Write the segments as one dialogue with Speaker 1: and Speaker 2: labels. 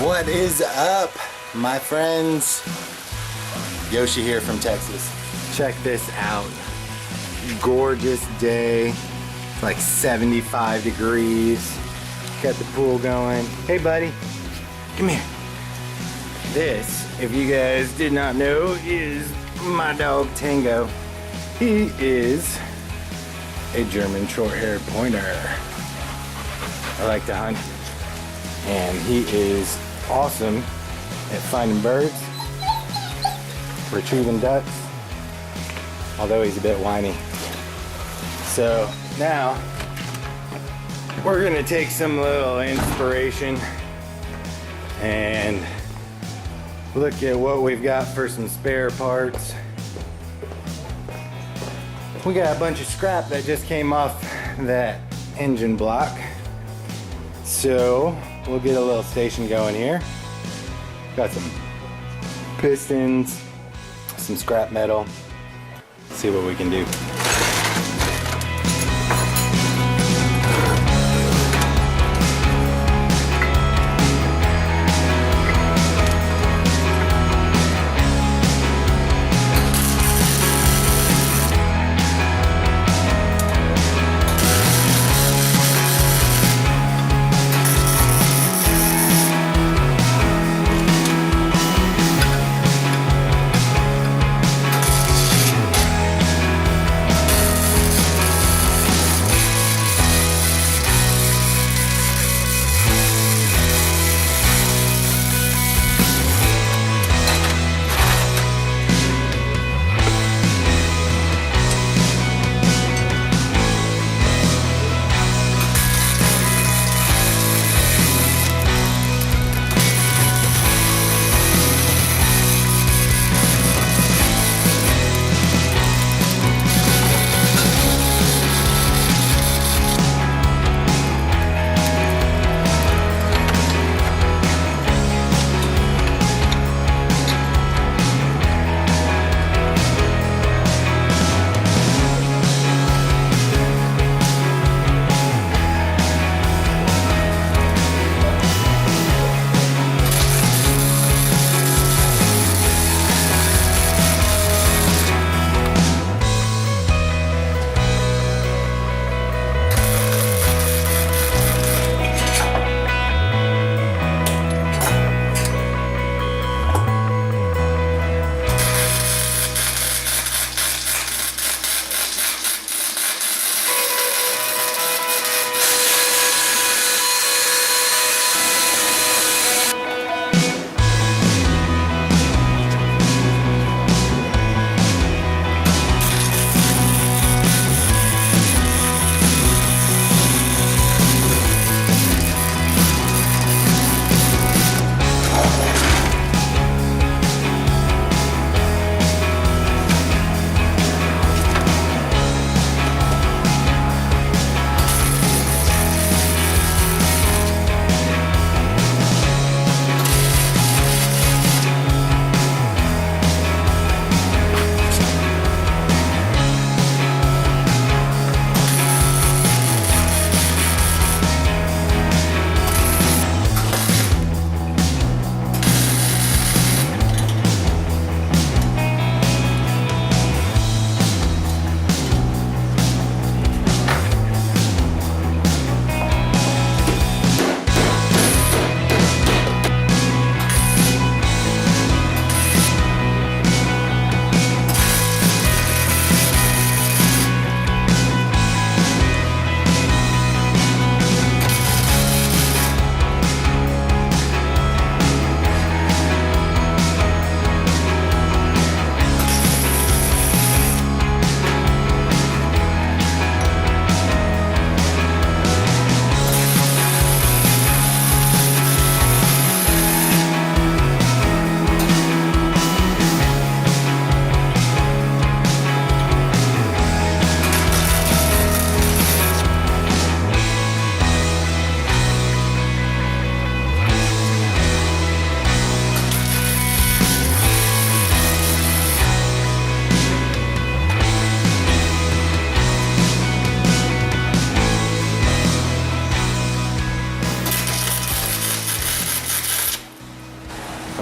Speaker 1: What is up, my friends? Yoshi here from Texas. Check this out. Gorgeous day. It's like 75 degrees. Got the pool going. Hey buddy, come here. This, if you guys did not know, is my dog Tango. He is a German short-haired pointer. I like to hunt, and he is awesome at finding birds, retrieving ducks, although he's a bit whiny. So now we're gonna take some little inspiration and look at what we've got for some spare parts. We got a bunch of scrap that just came off that engine block. So we'll get a little station going here. Got some pistons, some scrap metal. See what we can do.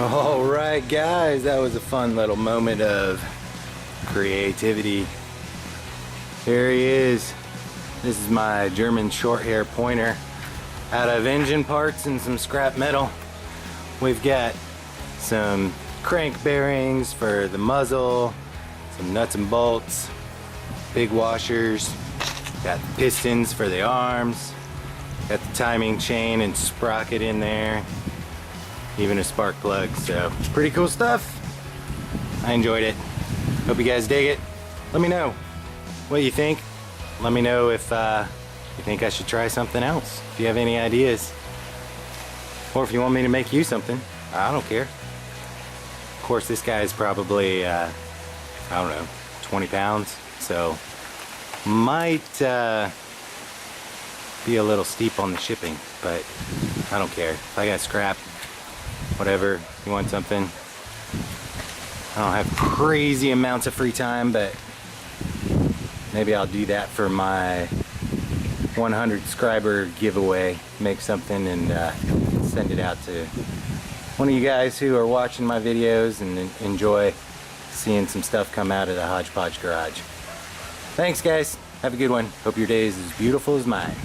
Speaker 1: All right, guys, that was a fun little moment of creativity. Here he is. This is my German short hair pointer out of engine parts and some scrap metal. We've got some crank bearings for the muzzle, some nuts and bolts, big washers, got the pistons for the arms, got the timing chain and sprocket in there, even a spark plug. So pretty cool stuff. I enjoyed it. Hope you guys dig it. Let me know what you think. Let me know if you think I should try something else. If you have any ideas, or if you want me to make you something, I don't care. Of course, this guy is probably I don't know, 20 pounds, so might be a little steep on the shipping, but I don't care. If I got scrap, whatever, you want something. I don't have crazy amounts of free time, but maybe I'll do that for my 100 subscriber giveaway. Make something and send it out to one of you guys who are watching my videos and enjoy seeing some stuff come out of the Hodge-Podge garage. Thanks, guys. Have a good one. Hope your day is as beautiful as mine.